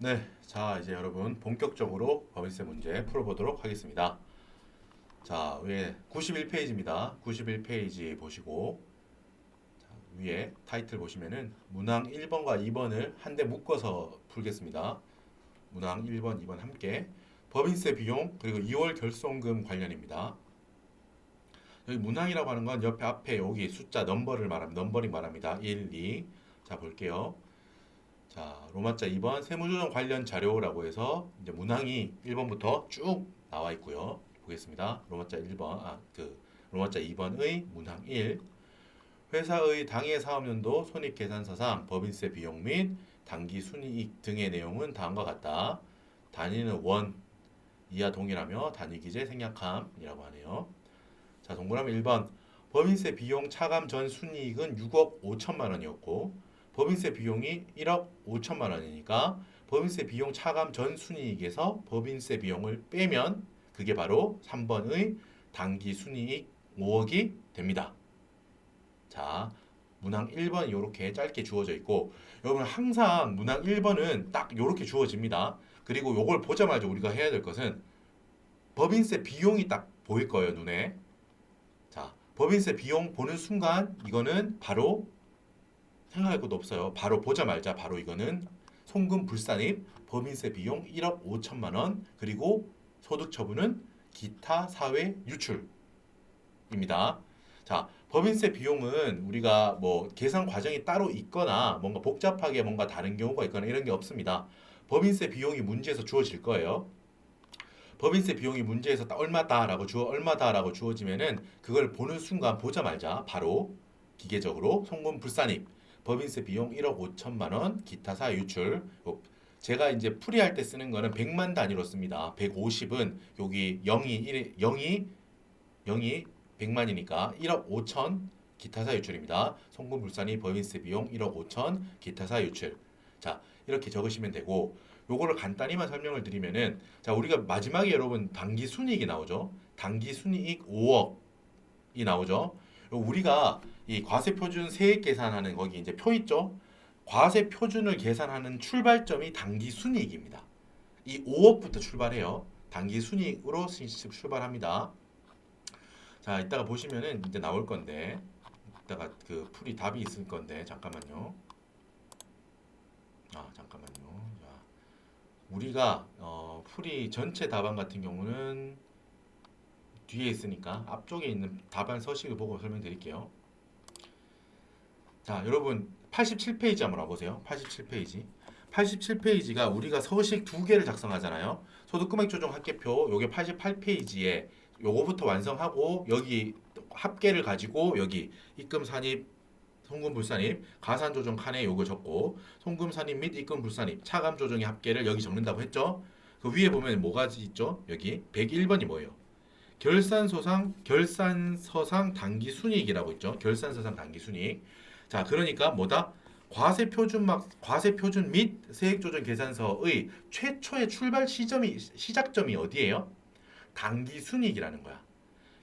네, 자 이제 여러분 본격적으로 법인세 문제 풀어보도록 하겠습니다. 자, 위에 91페이지입니다. 91페이지 보시고 자, 위에 타이틀 보시면은 문항 1번과 2번을 한데 묶어서 풀겠습니다. 문항 1번, 2번 함께 법인세 비용 그리고 2월 결손금 관련입니다. 여기 문항이라고 하는 건 옆에 앞에 여기 숫자 넘버를 말합니다. 넘버링 말합니다. 1, 2. 자, 볼게요. 자, 로마자 2번 세무조정 관련 자료라고 해서 이제 문항이 1번부터 쭉 나와 있고요. 보겠습니다. 로마자 1번, 로마자 2번의 문항 1. 회사의 당해 사업연도 손익계산서상 법인세 비용 및 당기 순이익 등의 내용은 다음과 같다. 단위는 원 이하 동일하며 단위 기재 생략함이라고 하네요. 자, 동그라미 1번 법인세 비용 차감 전 순이익은 6억 5천만 원이었고 법인세 비용이 1억 5천만 원이니까 법인세 비용 차감 전 순이익에서 법인세 비용을 빼면 그게 바로 3번의 당기 순이익 5억이 됩니다. 자, 문항 1번 이렇게 짧게 주어져 있고 여러분 항상 문항 1번은 딱 이렇게 주어집니다. 그리고 요걸 보자마자 우리가 해야 될 것은 법인세 비용이 딱 보일 거예요, 눈에. 자, 법인세 비용 보는 순간 이거는 바로 생각할 것도 없어요. 바로 보자마자 바로 이거는 송금 불산입 법인세 비용 1억 5천만 원 그리고 소득 처분은 기타 사회 유출입니다. 자, 법인세 비용은 우리가 뭐 계산 과정이 따로 있거나 뭔가 복잡하게 뭔가 다른 경우가 있거나 이런 게 없습니다. 법인세 비용이 문제에서 주어질 거예요. 법인세 비용이 문제에서 얼마다라고 주어지면은 그걸 보는 순간 보자마자 바로 기계적으로 송금 불산입 법인세 비용 1억 5천만 원 기타 사유 유출 제가 이제 풀이할 때 쓰는 거는 100만 단위로 씁니다. 150은 여기 0이 100만이니까 1억 5천 기타 사유 유출입니다. 송금 불산입 법인세 비용 1억 5천 기타 사유 유출. 자, 이렇게 적으시면 되고 요거를 간단히만 설명을 드리면은 자, 우리가 마지막에 여러분 당기 순이익이 나오죠. 당기 순이익 5억이 나오죠. 우리가 이 과세 표준 세액 계산하는 거기 이제 표 있죠. 과세 표준을 계산하는 출발점이 당기 순이익입니다. 이 5억부터 출발해요. 당기 순이익으로 출발합니다. 자, 이따가 보시면은 이제 나올 건데 이따가 그 풀이 답이 있을 건데 잠깐만요. 잠깐만요. 자, 우리가 풀이 전체 답안 같은 경우는 뒤에 있으니까 앞쪽에 있는 답안 서식을 보고 설명드릴게요. 자, 여러분 87페이지 한번 와보세요. 87페이지. 87페이지가 우리가 서식 두 개를 작성하잖아요. 소득금액 조정 합계표 요게 88페이지에 요거부터 완성하고 여기 합계를 가지고 여기 입금 산입 송금 불산입 가산 조정 칸에 요거 적고 송금 산입 및 입금 불산입 차감 조정의 합계를 여기 적는다고 했죠. 그 위에 보면 뭐가 있죠? 여기 101번이 뭐예요? 결산서상 당기 순이익이라고 있죠. 결산서상 당기 순이익. 자, 그러니까 뭐다? 과세 표준 및 세액 조정 계산서의 최초의 시작점이 어디예요? 당기 순이익이라는 거야.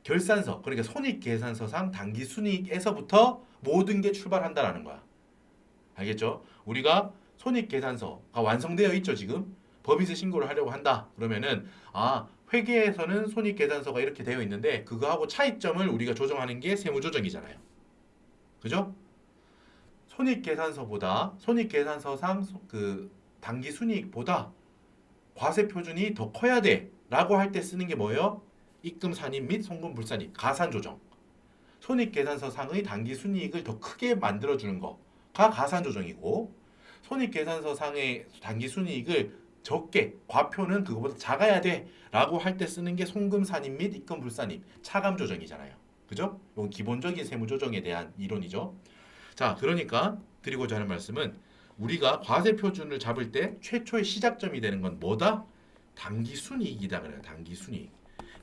결산서, 그러니까 손익계산서상 당기 순이익에서부터 모든 게 출발한다라는 거야. 알겠죠? 우리가 손익계산서가 완성되어 있죠, 지금. 법인세 신고를 하려고 한다. 그러면은 회계에서는 손익계산서가 이렇게 되어 있는데 그거하고 차이점을 우리가 조정하는 게 세무조정이잖아요. 그죠? 손익계산서상 그 당기 순이익보다 과세 표준이 더 커야 돼라고 할 때 쓰는 게 뭐예요? 입금 산입 및 송금 불산입 가산 조정. 손익계산서상의 당기 순이익을 더 크게 만들어 주는 거가 가산 조정이고 손익계산서상의 당기 순이익을 적게 과표는 그거보다 작아야 돼라고 할 때 쓰는 게 송금 산입 및 입금 불산입 차감 조정이잖아요. 그죠? 이건 기본적인 세무 조정에 대한 이론이죠. 자, 그러니까 드리고자 하는 말씀은 우리가 과세 표준을 잡을 때 최초의 시작점이 되는 건 뭐다? 당기 순이익이다 그래요. 당기 순이익.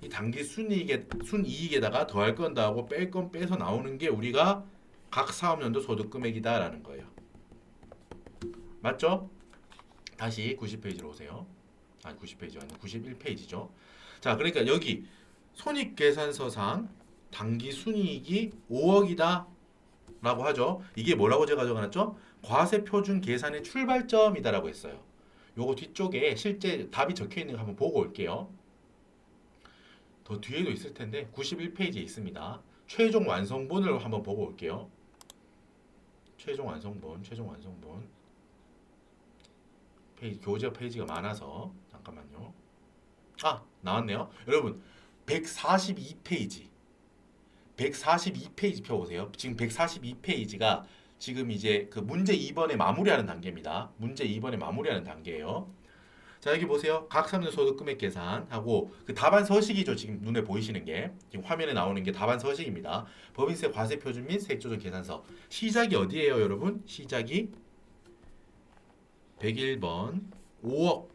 이 당기 순이익에다가 더할 건 더하고 뺄 건 빼서 나오는 게 우리가 각 사업연도 소득 금액이다라는 거예요. 맞죠? 다시 90페이지로 오세요. 90페이지 아니고 91페이지죠. 자, 그러니까 여기 손익계산서상 당기 순이익이 5억이다 라고 하죠. 이게 뭐라고 제가 적어놨죠? 과세 표준 계산의 출발점이다라고 했어요. 요거 뒤쪽에 실제 답이 적혀 있는 거 한번 보고 올게요. 더 뒤에도 있을 텐데 91페이지에 있습니다. 최종 완성본을 한번 보고 올게요. 최종 완성본 페이지, 교재 페이지가 많아서 잠깐만요. 아, 나왔네요. 여러분 142페이지 142페이지 펴보세요. 지금 142페이지가 지금 이제 그 문제 2번에 마무리하는 단계입니다. 문제 2번에 마무리하는 단계예요. 자, 여기 보세요. 각 3년 소득 금액 계산하고 그 답안 서식이죠. 지금 눈에 보이시는 게 지금 화면에 나오는 게 답안 서식입니다. 법인세 과세 표준 및 세액 조정 계산서. 시작이 어디예요, 여러분? 시작이 101번 5억.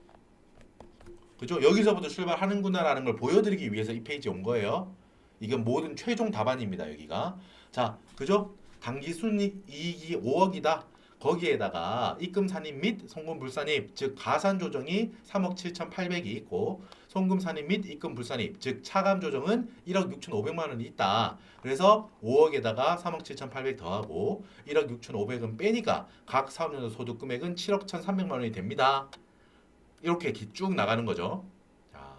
그죠? 여기서부터 출발하는구나라는 걸 보여드리기 위해서 이 페이지에 온 거예요. 이건 모든 최종 답안입니다. 여기가. 자, 그죠? 당기순이익이 5억이다. 거기에다가 입금 산입 및 송금 불산입, 즉 가산 조정이 3억 7,800이 있고 송금 산입 및 입금 불산입, 즉 차감 조정은 1억 6,500만 원이 있다. 그래서 5억에다가 3억 7,800 더하고 1억 6,500은 빼니까 각 사업연도 소득 금액은 7억 1,300만 원이 됩니다. 이렇게 쭉 나가는 거죠. 자,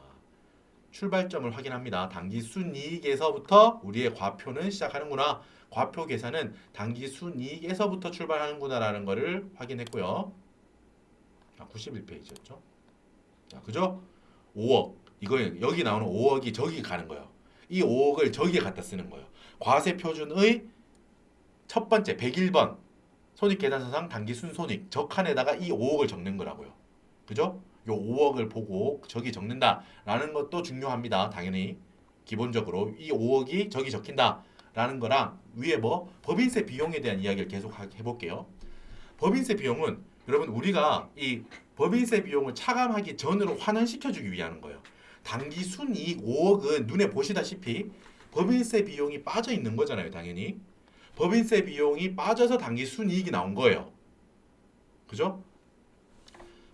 출발점을 확인합니다. 당기순이익에서부터 우리의 과표는 시작하는구나. 과표 계산은 당기순이익에서부터 출발하는구나라는 것을 확인했고요. 91페이지였죠. 자, 그죠? 5억. 이거 여기 나오는 5억이 저기 가는 거예요. 이 5억을 저기에 갖다 쓰는 거예요. 과세 표준의 첫 번째 101번 손익계산서상 당기순손익 저 칸에다가 이 5억을 적는 거라고요. 그죠? 요 5억을 보고 저기 적는다라는 것도 중요합니다. 당연히 기본적으로 이 5억이 저기 적힌다. 라는 거랑 위에 뭐 법인세 비용에 대한 이야기를 계속 해볼게요. 법인세 비용은 여러분 우리가 이 법인세 비용을 차감하기 전으로 환원시켜주기 위한 거예요. 당기 순이익 5억은 눈에 보시다시피 법인세 비용이 빠져 있는 거잖아요. 당연히 법인세 비용이 빠져서 당기 순이익이 나온 거예요. 그죠?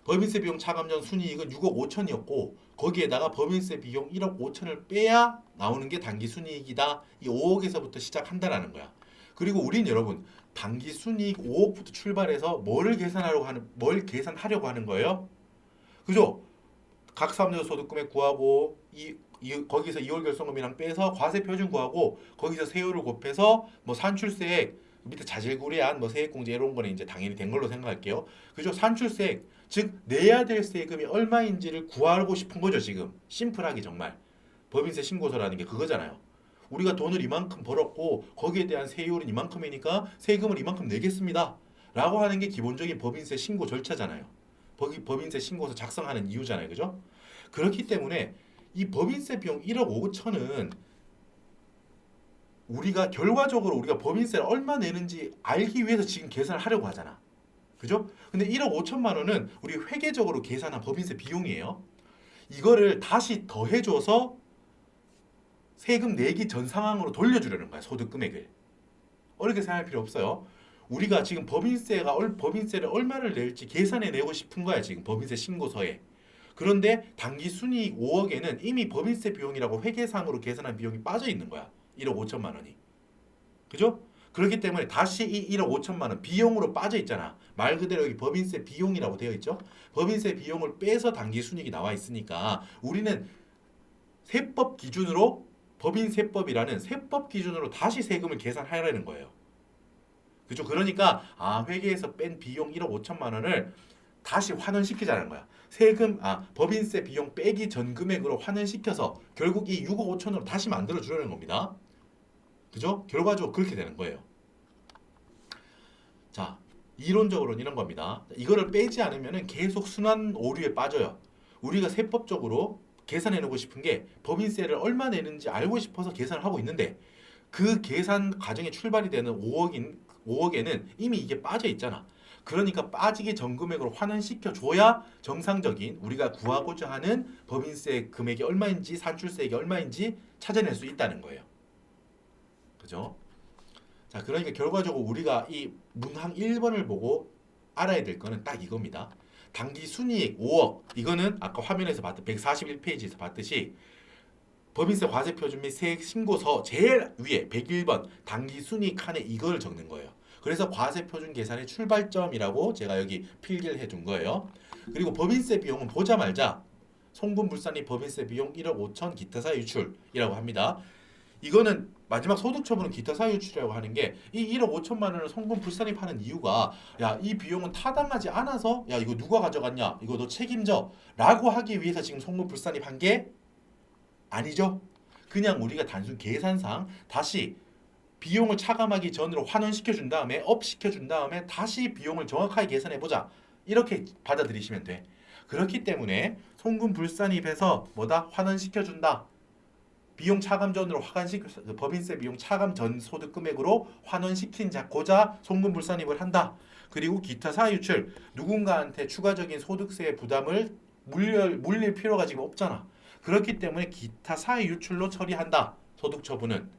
법인세 비용 차감 전 순이익은 6억 5천이었고 거기에다가 법인세 비용 1억 5천을 빼야 나오는 게 당기순이익이다. 이 5억에서부터 시작한다라는 거야. 그리고 우린 여러분 당기순이익 5억부터 출발해서 뭘 계산하려고 하는 거예요? 그죠? 각 사업자 소득 금액 구하고 거기서 2월 결손금이랑 빼서 과세 표준 구하고 거기서 세율을 곱해서 뭐 산출세액 밑에 자질구레한 뭐 세액공제 이런 거는 이제 당연히 된 걸로 생각할게요. 그죠? 산출세액 즉 내야 될 세금이 얼마인지를 구하고 싶은 거죠. 지금 심플하게 정말 법인세 신고서라는 게 그거잖아요. 우리가 돈을 이만큼 벌었고 거기에 대한 세율은 이만큼이니까 세금을 이만큼 내겠습니다 라고 하는 게 기본적인 법인세 신고 절차잖아요. 법인세 신고서 작성하는 이유잖아요. 그죠? 그렇기 때문에 이 법인세 비용 1억 5천은 우리가 결과적으로 우리가 법인세를 얼마 내는지 알기 위해서 지금 계산을 하려고 하잖아. 그죠? 근데 1억 5천만 원은 우리 회계적으로 계산한 법인세 비용이에요. 이거를 다시 더해줘서 세금 내기 전 상황으로 돌려주려는 거야. 소득 금액을. 어렵게 생각할 필요 없어요. 우리가 지금 법인세를 얼마를 낼지 계산해 내고 싶은 거야. 지금 법인세 신고서에. 그런데 당기순이익 5억에는 이미 법인세 비용이라고 회계상으로 계산한 비용이 빠져 있는 거야. 1억 5천만 원이. 그죠? 그렇기 때문에 다시 이 1억 5천만 원 비용으로 빠져 있잖아. 말 그대로 여기 법인세 비용이라고 되어 있죠. 법인세 비용을 빼서 당기순이익이 나와 있으니까 우리는 세법 기준으로 법인세법이라는 세법 기준으로 다시 세금을 계산하려는 거예요. 그죠? 그러니까 회계에서 뺀 비용 1억 5천만 원을 다시 환원시키자는 거야. 법인세 비용 빼기 전 금액으로 환원시켜서 결국 이 6억 5천으로 다시 만들어 주려는 겁니다. 그죠? 결과적으로 그렇게 되는 거예요. 자, 이론적으로는 이런 겁니다. 이거를 빼지 않으면 계속 순환 오류에 빠져요. 우리가 세법적으로 계산해내고 싶은 게 법인세를 얼마 내는지 알고 싶어서 계산을 하고 있는데 그 계산 과정에 출발이 되는 5억에는 이미 이게 빠져 있잖아. 그러니까 빠지기 전 금액으로 환원시켜 줘야 정상적인 우리가 구하고자 하는 법인세 금액이 얼마인지 산출세액이 얼마인지 찾아낼 수 있다는 거예요. 그죠? 자, 그러니까 결과적으로 우리가 이 문항 1번을 보고 알아야 될 거는 딱 이겁니다. 당기 순이익 5억. 이거는 아까 화면에서 봤던 141페이지에서 봤듯이 법인세 과세 표준 및 세액 신고서 제일 위에 101번 당기 순이익 칸에 이거를 적는 거예요. 그래서 과세 표준 계산의 출발점이라고 제가 여기 필기를 해둔 거예요. 그리고 법인세 비용은 보자말자 송금불산입 법인세 비용 1억 5천 기타 사유 유출이라고 합니다. 이거는 마지막 소득처분은 기타 사유 유출이라고 하는 게 이 1억 5천만 원을 송금불산입하는 이유가 야, 이 비용은 타당하지 않아서 야, 이거 누가 가져갔냐? 이거 너 책임져. 라고 하기 위해서 지금 송금불산입한 게 아니죠. 그냥 우리가 단순 계산상 다시 비용을 차감하기 전으로 환원시켜 준 다음에 업시켜 준 다음에 다시 비용을 정확하게 계산해 보자. 이렇게 받아들이시면 돼. 그렇기 때문에 송금불산입해서 뭐다? 환원시켜 준다. 비용 차감 전으로 법인세 비용 차감 전 소득 금액으로 환원시킨 고자 송금불산입을 한다. 그리고 기타 사유출 누군가한테 추가적인 소득세 부담을 물릴 필요가 지금 없잖아. 그렇기 때문에 기타 사유출로 처리한다. 소득 처분은.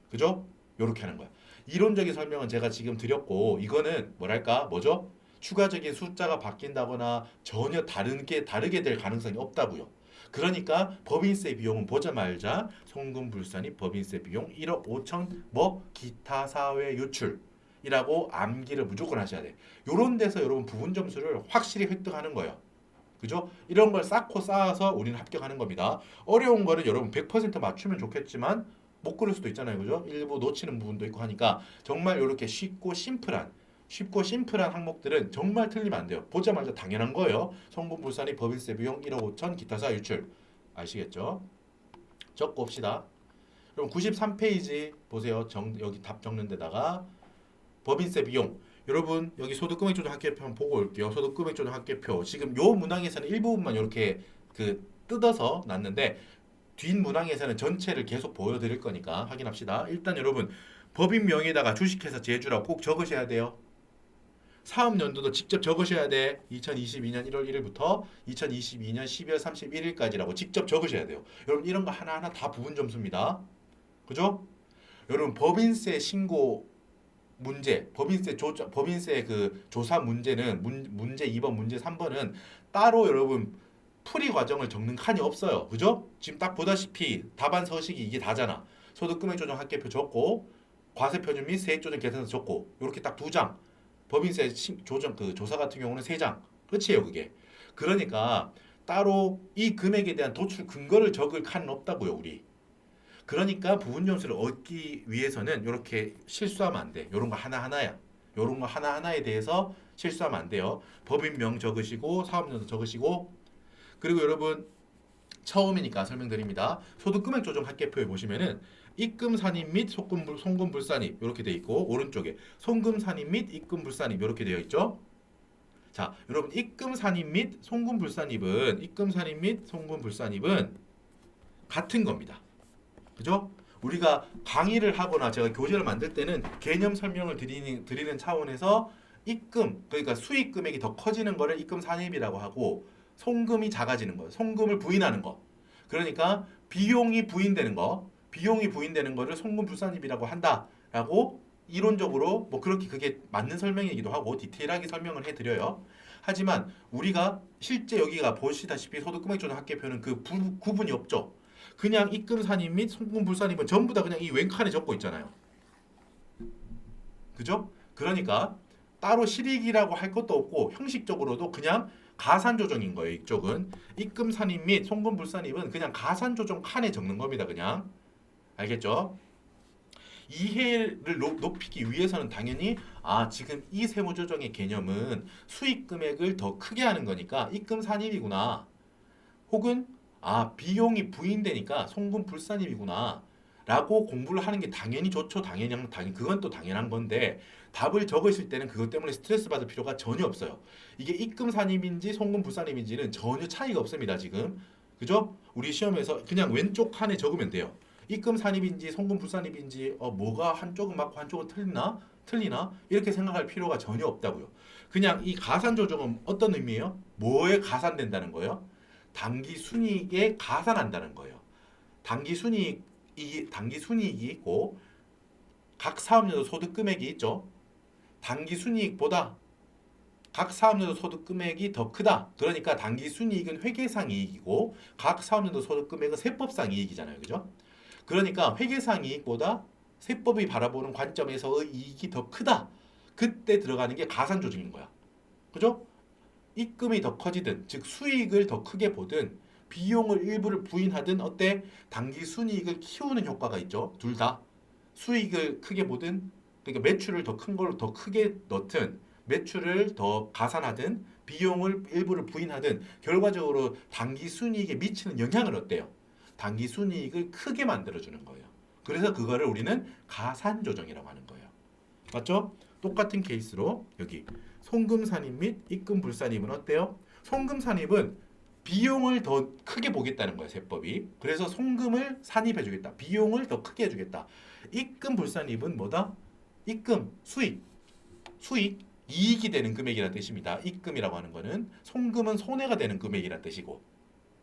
그죠? 요렇게 하는 거야. 이론적인 설명은 제가 지금 드렸고 이거는 뭐랄까? 뭐죠? 추가적인 숫자가 바뀐다거나 전혀 다르게 될 가능성이 없다고요. 그러니까 법인세 비용은 보자말자 송금불산입 법인세 비용 1억 5천 뭐 기타 사회 유출이라고 암기를 무조건 하셔야 돼. 요런 데서 여러분 부분 점수를 확실히 획득하는 거예요. 그죠? 이런 걸 쌓고 쌓아서 우리는 합격하는 겁니다. 어려운 거는 여러분 100% 맞추면 좋겠지만 못 그럴 수도 있잖아요. 그죠? 일부 놓치는 부분도 있고 하니까 정말 이렇게 쉽고 심플한 항목들은 정말 틀리면 안 돼요. 보자마자 당연한 거예요. 송금불산입 법인세 비용 1억 5천 기타 사유 유출. 아시겠죠? 적고 옵시다. 그럼 93페이지 보세요. 여기 답 적는 데다가 법인세 비용. 여러분 여기 소득금액 조정 합계표 한번 보고 올게요. 소득금액 조정 합계표. 지금 요 문항에서는 일부분만 이렇게 뜯어서 놨는데 뒷 문항에서는 전체를 계속 보여드릴 거니까 확인합시다. 일단 여러분 법인 명의에다가 주식회사 제주라고 꼭 적으셔야 돼요. 사업연도도 직접 적으셔야 돼. 2022년 1월 1일부터 2022년 12월 31일까지라고 직접 적으셔야 돼요. 여러분 이런 거 하나하나 다 부분 점수입니다. 그죠? 여러분 법인세 신고 문제, 법인세 조사 문제는 문제 2번, 문제 3번은 따로 여러분 풀이 과정을 적는 칸이 없어요. 그죠? 지금 딱 보다시피 답안 서식이 이게 다잖아. 소득금액 조정 합계표 적고 과세 표준 및 세액 조정 계산서 적고 이렇게 딱 2장. 법인세 조정 조사 같은 경우는 3장. 끝이에요, 그게. 그러니까 따로 이 금액에 대한 도출 근거를 적을 칸은 없다고요, 우리. 그러니까 부분 점수를 얻기 위해서는 이렇게 실수하면 안 돼. 요런 거 하나하나야. 요런 거 하나하나에 대해서 실수하면 안 돼요. 법인명 적으시고 사업연도 적으시고 그리고 여러분 처음이니까 설명드립니다. 소득금액 조정 합계표에 보시면은 입금 산입 및 송금 불산입 이렇게 돼 있고 오른쪽에 송금 산입 및 입금 불산입 이렇게 되어 있죠. 자, 여러분 입금 산입 및 송금 불산입은 같은 겁니다. 그죠? 우리가 강의를 하거나 제가 교재를 만들 때는 개념 설명을 드리는 차원에서 입금 그러니까 수익 금액이 더 커지는 거를 입금 산입이라고 하고 송금이 작아지는 거, 송금을 부인하는 거. 그러니까 비용이 부인되는 거를 송금 불산입이라고 한다라고 이론적으로 뭐 그렇게 그게 맞는 설명이기도 하고 디테일하게 설명을 해드려요. 하지만 우리가 실제 여기가 보시다시피 소득금액 조정 합계표는 그 구분이 없죠. 그냥 입금 산입 및 송금 불산입은 전부 다 그냥 이 왼칸에 적고 있잖아요. 그죠? 그러니까 따로 실익이라고 할 것도 없고 형식적으로도 그냥 가산 조정인 거예요. 이쪽은 입금 산입 및 송금 불산입은 그냥 가산 조정 칸에 적는 겁니다. 그냥 알겠죠? 이해를 높이기 위해서는 당연히 지금 이 세무조정의 개념은 수익 금액을 더 크게 하는 거니까 입금 산입이구나. 혹은 비용이 부인되니까 송금 불산입이구나. 라고 공부를 하는 게 당연히 좋죠. 당연히 그건 또 당연한 건데 답을 적으실 때는 그것 때문에 스트레스 받을 필요가 전혀 없어요. 이게 입금 산입인지 송금 불산입인지는 전혀 차이가 없습니다. 지금 그죠? 우리 시험에서 그냥 왼쪽 칸에 적으면 돼요. 입금 산입인지 송금 불산입인지 뭐가 한쪽은 맞고 한쪽은 틀리나 이렇게 생각할 필요가 전혀 없다고요. 그냥 이 가산 조정은 어떤 의미예요? 뭐에 가산된다는 거예요? 당기 순이익에 가산한다는 거예요. 당기 순이익이 있고 각 사업연도 소득 금액이 있죠. 당기 순이익보다 각 사업연도 소득 금액이 더 크다. 그러니까 당기 순이익은 회계상 이익이고 각 사업연도 소득 금액은 세법상 이익이잖아요. 그죠? 그러니까 회계상 이익보다 세법이 바라보는 관점에서의 이익이 더 크다. 그때 들어가는 게 가산 조정인 거야. 그죠? 입금이 더 커지든 즉 수익을 더 크게 보든 비용을 일부를 부인하든 어때? 당기 순이익을 키우는 효과가 있죠. 둘 다. 수익을 크게 보든 그러니까 매출을 더 큰 걸 더 크게 넣든 매출을 더 가산하든 비용을 일부를 부인하든 결과적으로 당기 순이익에 미치는 영향을 어때요? 당기 순이익을 크게 만들어주는 거예요. 그래서 그거를 우리는 가산 조정이라고 하는 거예요. 맞죠? 똑같은 케이스로 여기 송금 산입 및 입금 불산입은 어때요? 송금 산입은 비용을 더 크게 보겠다는 거예요, 세법이. 그래서 송금을 산입해 주겠다. 비용을 더 크게 해 주겠다. 입금 불산입은 뭐다? 입금, 수익, 이익이 되는 금액이라는 뜻입니다. 입금이라고 하는 거는 송금은 손해가 되는 금액이라는 뜻이고.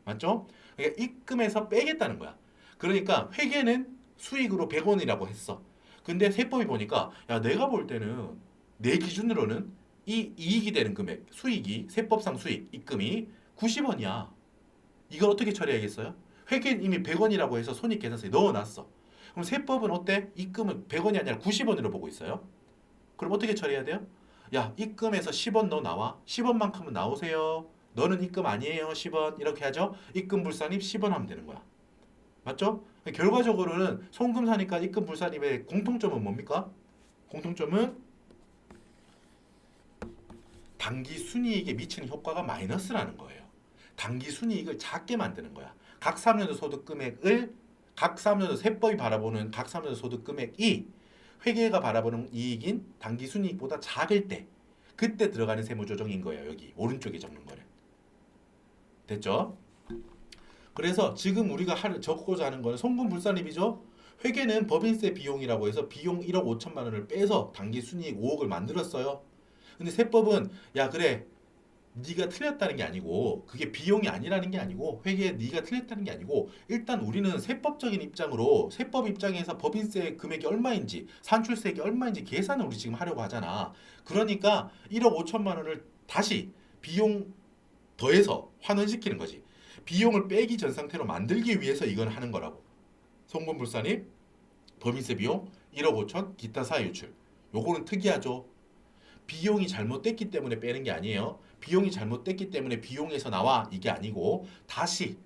맞죠? 그러니까 입금에서 빼겠다는 거야. 그러니까 회계는 수익으로 100원이라고 했어. 근데 세법이 보니까 야, 내가 볼 때는 내 기준으로는 이 이익이 되는 금액, 수익이 세법상 수익, 입금이 90원이야. 이걸 어떻게 처리하겠어요? 회계는 이미 100원이라고 해서 손익계산서에 넣어놨어. 그럼 세법은 어때? 입금은 100원이 아니라 90원으로 보고 있어요. 그럼 어떻게 처리해야 돼요? 야, 입금에서 10원 너 나와. 10원만큼은 나오세요. 너는 입금 아니에요. 10원. 이렇게 하죠. 입금 불산입 10원 하면 되는 거야. 맞죠? 결과적으로는 송금사니까 입금 불산입의 공통점은 뭡니까? 공통점은 당기 순이익에 미치는 효과가 마이너스라는 거예요. 당기 순이익을 작게 만드는 거야. 각 3년도 소득 금액을 각 3년도 세법이 바라보는 각 3년도 소득 금액이 회계가 바라보는 이익인 당기 순이익보다 작을 때 그때 들어가는 세무 조정인 거예요. 여기 오른쪽에 적는 거는. 됐죠? 그래서 지금 우리가 적고자 하는 거는 송금 불산입이죠. 회계는 법인세 비용이라고 해서 비용 1억 5천만 원을 빼서 당기 순이익 5억을 만들었어요. 근데 세법은 야 그래 네가 틀렸다는 게 아니고 그게 비용이 아니라는 게 아니고 회계에 네가 틀렸다는 게 아니고 일단 우리는 세법적인 입장으로 세법 입장에서 법인세 금액이 얼마인지 산출세액이 얼마인지 계산을 우리 지금 하려고 하잖아. 그러니까 1억 5천만 원을 다시 비용 더해서 환원시키는 거지. 비용을 빼기 전 상태로 만들기 위해서 이건 하는 거라고. 송금불산입, 법인세 비용, 1억 5천, 기타 사유 유출. 요거는 특이하죠. 비용이 잘못됐기 때문에 빼는 게 아니에요. 비용이 잘못됐기 때문에 비용에서 나와 이게 아니고 다시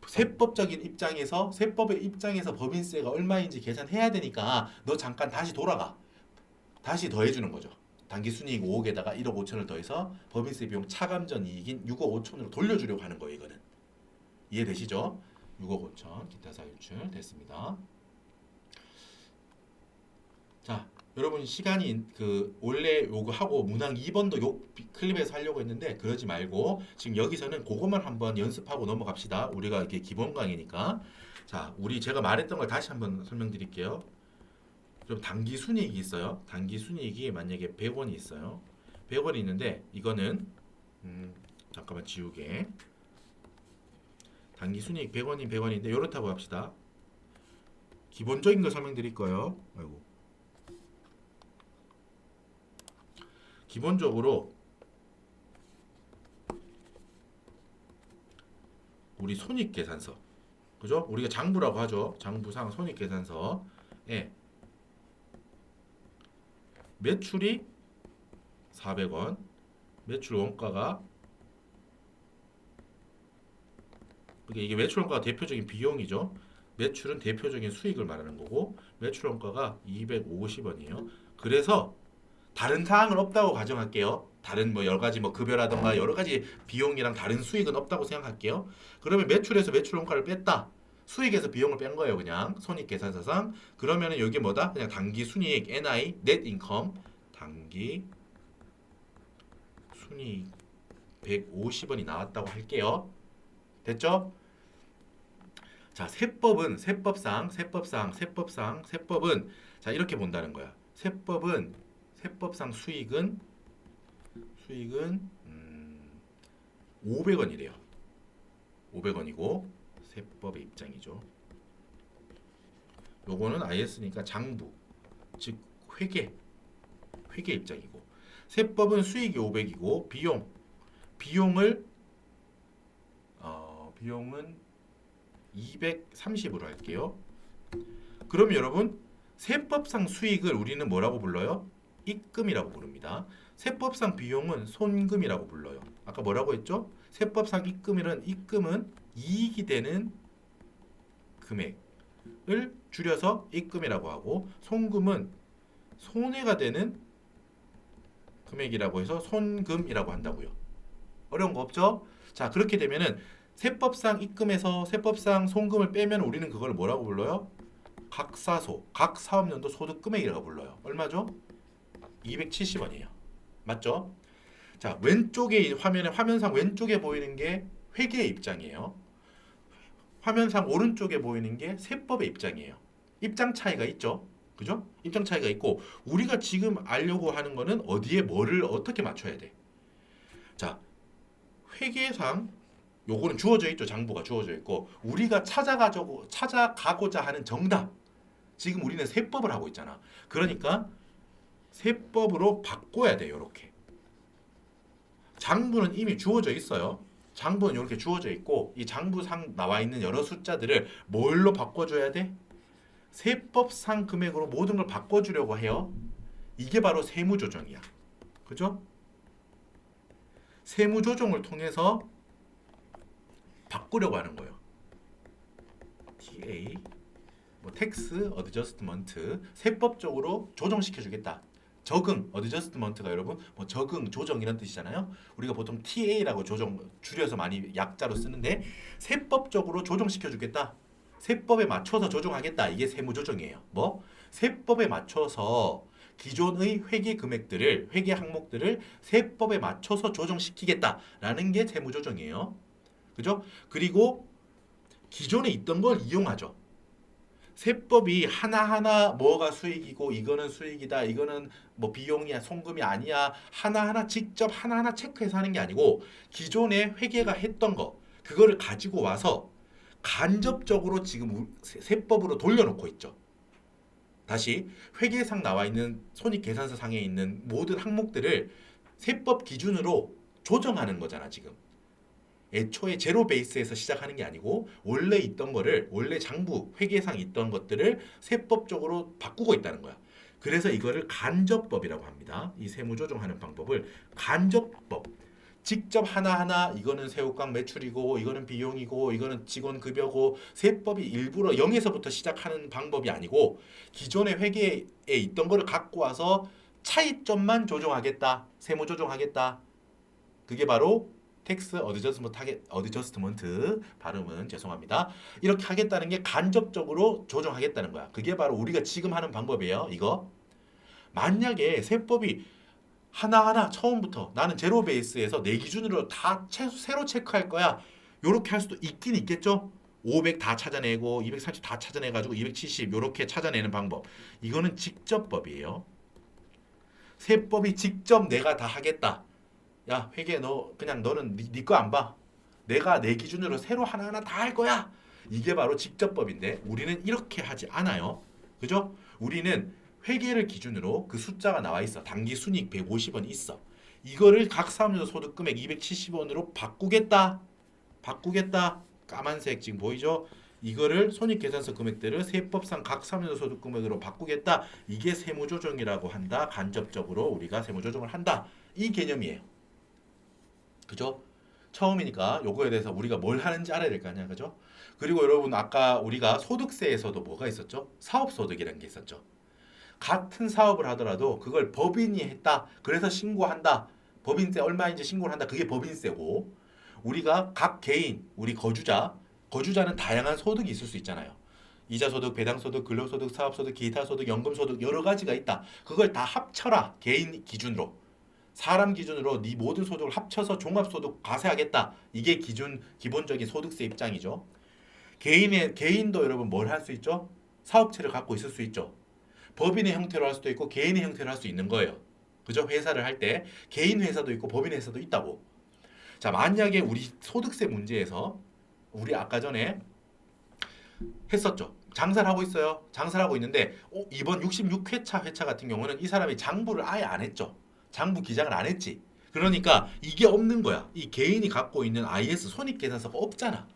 세법적인 입장에서 세법의 입장에서 법인세가 얼마인지 계산해야 되니까 너 잠깐 다시 돌아가. 다시 더해주는 거죠. 당기순이익 5억에다가 1억 5천을 더해서 법인세 비용 차감전 이익인 6억 5천으로 돌려주려고 하는 거예요. 이거는. 이해되시죠? 6억 5천 기타 사유 유출 됐습니다. 자, 여러분 시간이 원래 요거 하고 문항 2번도 요 클립에서 하려고 했는데 그러지 말고 지금 여기서는 그것만 한번 연습하고 넘어갑시다. 우리가 이게 기본 강의니까. 자, 제가 말했던 걸 다시 한번 설명드릴게요. 좀 단기 순이익이 있어요. 단기 순이익이 만약에 100원이 있어요. 100원이 있는데 이거는 잠깐만 지우개. 단기 순이익 100원이 100원인데 이렇다고 합시다. 기본적인 거 설명드릴 거예요. 아이고. 기본적으로 우리 손익계산서, 그죠? 우리가 장부라고 하죠. 장부상 손익계산서에 매출이 400원, 매출 원가가 이게 매출 원가가 대표적인 비용이죠. 매출은 대표적인 수익을 말하는 거고 매출 원가가 250원이에요. 그래서 다른 사항은 없다고 가정할게요. 다른 뭐 여러 가지 뭐 급여라던가 여러 가지 비용이랑 다른 수익은 없다고 생각할게요. 그러면 매출에서 매출 원가를 뺐다. 수익에서 비용을 뺀 거예요. 그냥 손익계산서상. 그러면은 여기 뭐다? 그냥 단기 순이익 NI net income 단기 순이익 150원이 나왔다고 할게요. 됐죠? 자, 세법은 세법상 자, 이렇게 본다는 거야. 세법상 수익은 500원이래요. 500원이고 세법의 입장이죠. 요거는 IS니까 장부, 즉 회계 입장이고 세법은 수익이 500이고 비용은 230으로 할게요. 그럼 여러분 세법상 수익을 우리는 뭐라고 불러요? 입금이라고 부릅니다. 세법상 비용은 손금이라고 불러요. 아까 뭐라고 했죠? 세법상 입금은 이익이 되는 금액을 줄여서 입금이라고 하고, 손금은 손해가 되는 금액이라고 해서 손금이라고 한다고요. 어려운 거 없죠? 자, 그렇게 되면은 세법상 입금에서 세법상 손금을 빼면 우리는 그걸 뭐라고 불러요? 각사소, 각 사업연도 소득 금액이라고 불러요. 얼마죠? 270원이에요. 맞죠? 자, 왼쪽에 화면상 왼쪽에 보이는 게 회계의 입장이에요. 화면상 오른쪽에 보이는 게 세법의 입장이에요. 입장 차이가 있죠. 그죠? 입장 차이가 있고, 우리가 지금 알려고 하는 거는 어디에 뭐를 어떻게 맞춰야 돼. 자, 회계상 요거는 주어져 있죠. 장부가 주어져 있고, 우리가 찾아가고자 하는 정답. 지금 우리는 세법을 하고 있잖아. 그러니까 세법으로 바꿔야 돼요. 이렇게. 장부는 이미 주어져 있어요. 장부는 이렇게 주어져 있고, 이 장부상 나와 있는 여러 숫자들을 뭘로 바꿔줘야 돼? 세법상 금액으로 모든 걸 바꿔주려고 해요. 이게 바로 세무조정이야. 그죠? 세무조정을 통해서 바꾸려고 하는 거예요. TA, 텍스 어드저스트먼트, 세법적으로 조정시켜주겠다. 적응, 어드저스트먼트가 여러분 적응, 조정 이런 뜻이잖아요. 우리가 보통 TA라고 줄여서 많이 약자로 쓰는데, 세법적으로 조정시켜주겠다. 세법에 맞춰서 조정하겠다. 이게 세무조정이에요. 세법에 맞춰서 기존의 회계 금액들을, 회계 항목들을 세법에 맞춰서 조정시키겠다라는 게 세무조정이에요. 그죠? 그리고 기존에 있던 걸 이용하죠. 세법이 하나하나 뭐가 수익이고 이거는 수익이다, 이거는 비용이야, 송금이 아니야, 하나하나 직접 하나하나 체크해서 하는 게 아니고, 기존에 회계가 했던 거 그거를 가지고 와서 간접적으로 지금 세법으로 돌려놓고 있죠. 다시 회계상 나와 있는 손익계산서 상에 있는 모든 항목들을 세법 기준으로 조정하는 거잖아. 지금 애초에 제로 베이스에서 시작하는 게 아니고, 원래 있던 거를, 원래 장부 회계상 있던 것들을 세법적으로 바꾸고 있다는 거야. 그래서 이거를 간접법이라고 합니다. 이 세무조정하는 방법을 간접법. 직접 하나하나 이거는 새우깡 매출이고, 이거는 비용이고, 이거는 직원 급여고, 세법이 일부러 0에서부터 시작하는 방법이 아니고, 기존의 회계에 있던 거를 갖고 와서 차이점만 조정하겠다, 세무 조정하겠다. 그게 바로 텍스 어드저스트먼트, 발음은 죄송합니다. 이렇게 하겠다는 게 간접적으로 조정하겠다는 거야. 그게 바로 우리가 지금 하는 방법이에요. 이거. 만약에 세법이 하나하나 처음부터 나는 제로 베이스에서 내 기준으로 다 새로 체크할 거야, 요렇게 할 수도 있긴 있겠죠. 500 다 찾아내고 230 다 찾아내가지고 270 요렇게 찾아내는 방법, 이거는 직접법이에요. 세법이 직접 내가 다 하겠다. 야, 회계 너 그냥 너는 네 거 안 봐. 내가 내 기준으로 새로 하나하나 다 할 거야. 이게 바로 직접법인데, 우리는 이렇게 하지 않아요. 그죠? 우리는 회계를 기준으로 그 숫자가 나와 있어. 당기 순이익 150원 있어. 이거를 각 사업연도 소득 금액 270원으로 바꾸겠다. 까만색 지금 보이죠? 이거를 손익계산서 금액들을 세법상 각 사업연도 소득 금액으로 바꾸겠다. 이게 세무조정이라고 한다. 간접적으로 우리가 세무조정을 한다. 이 개념이에요. 그죠? 처음이니까 요거에 대해서 우리가 뭘 하는지 알아야 될 거 아니야. 그죠? 그리고 여러분, 아까 우리가 소득세에서도 뭐가 있었죠? 사업소득이라는 게 있었죠. 같은 사업을 하더라도 그걸 법인이 했다, 그래서 신고한다, 법인세 얼마인지 신고를 한다, 그게 법인세고, 우리가 각 개인, 우리 거주자는 다양한 소득이 있을 수 있잖아요. 이자소득, 배당소득, 근로소득, 사업소득, 기타소득, 연금소득 여러 가지가 있다. 그걸 다 합쳐라. 개인 기준으로, 사람 기준으로 네 모든 소득을 합쳐서 종합소득 과세하겠다. 이게 기본적인 소득세 입장이죠. 개인도 여러분 뭘 할 수 있죠? 사업체를 갖고 있을 수 있죠. 법인의 형태로 할 수도 있고 개인의 형태로 할 수 있는 거예요. 그죠? 회사를 할 때 개인 회사도 있고 법인 회사도 있다고. 자, 만약에 우리 소득세 문제에서 우리 아까 전에 했었죠. 장사를 하고 있어요. 장사를 하고 있는데 이번 66회차 회차 같은 경우는 이 사람이 장부를 아예 안 했죠. 장부 기장을 안 했지. 그러니까 이게 없는 거야. 이 개인이 갖고 있는 IS 손익계산서가 없잖아.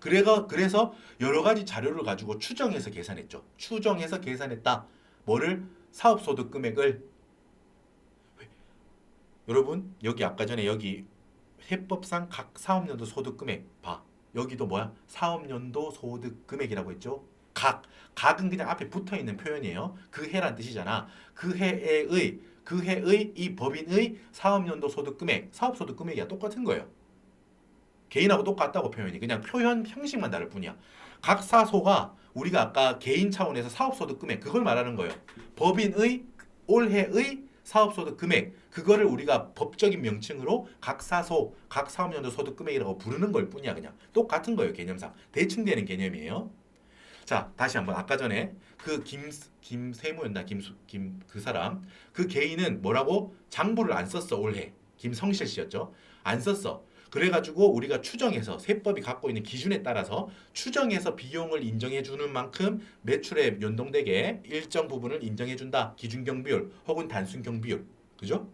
그래서 여러 가지 자료를 가지고 추정해서 계산했죠. 추정해서 계산했다. 뭐를? 사업소득 금액을 여러분 여기 아까 전에 여기 해법상 각 사업연도 소득 금액 봐. 여기도 뭐야? 사업연도 소득 금액이라고 했죠. 각은 그냥 앞에 붙어 있는 표현이에요. 그 해란 뜻이잖아. 그 해의 이 법인의 사업연도 소득 금액, 사업 소득 금액이야 똑같은 거예요. 개인하고 똑같다고 표현이. 그냥 표현 형식만 다를 뿐이야. 각 사소가 우리가 아까 개인 차원에서 사업소득 금액 그걸 말하는 거예요. 법인의 올해의 사업소득 금액 그거를 우리가 법적인 명칭으로 각 사소, 각 사업연도 소득 금액이라고 부르는 걸 뿐이야. 그냥 똑같은 거예요. 개념상. 대칭 되는 개념이에요. 자, 다시 한번 아까 전에 그 김세무였나 김 그 사람 그 개인은 뭐라고 장부를 안 썼어 올해 김성실 씨였죠. 안 썼어. 그래가지고 우리가 추정해서 세법이 갖고 있는 기준에 따라서 추정해서 비용을 인정해 주는 만큼 매출에 연동되게 일정 부분을 인정해 준다. 기준 경비율 혹은 단순 경비율. 그죠?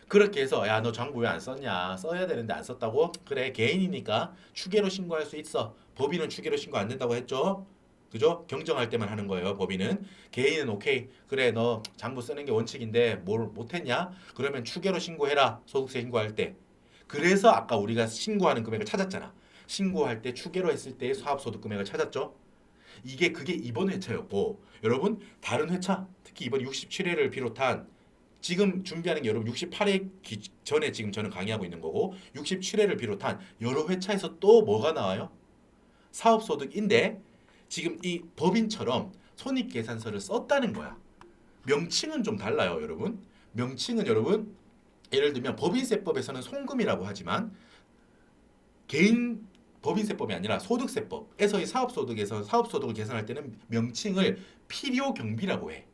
그렇게 해서 야 너 장부 왜 안 썼냐 써야 되는데 안 썼다고 그래 개인이니까 추계로 신고할 수 있어 법인은 추계로 신고 안 된다고 했죠 그죠 경정할 때만 하는 거예요 법인은 개인은 오케이 그래 너 장부 쓰는 게 원칙인데 뭘 못했냐 그러면 추계로 신고해라 소득세 신고할 때 그래서 아까 우리가 신고하는 금액을 찾았잖아 신고할 때 추계로 했을 때의 사업소득 금액을 찾았죠 그게 이번 회차였고 여러분 다른 회차 특히 이번 67회를 비롯한 지금 준비하는 게 여러분 68회 전에 지금 저는 강의하고 있는 거고 67회를 비롯한 여러 회차에서 또 뭐가 나와요? 사업소득인데 지금 이 법인처럼 손익계산서를 썼다는 거야. 명칭은 좀 달라요, 여러분. 명칭은 여러분 예를 들면 법인세법에서는 송금이라고 하지만 개인 법인세법이 아니라 소득세법에서의 사업소득에서 사업소득을 계산할 때는 명칭을 필요경비라고 해.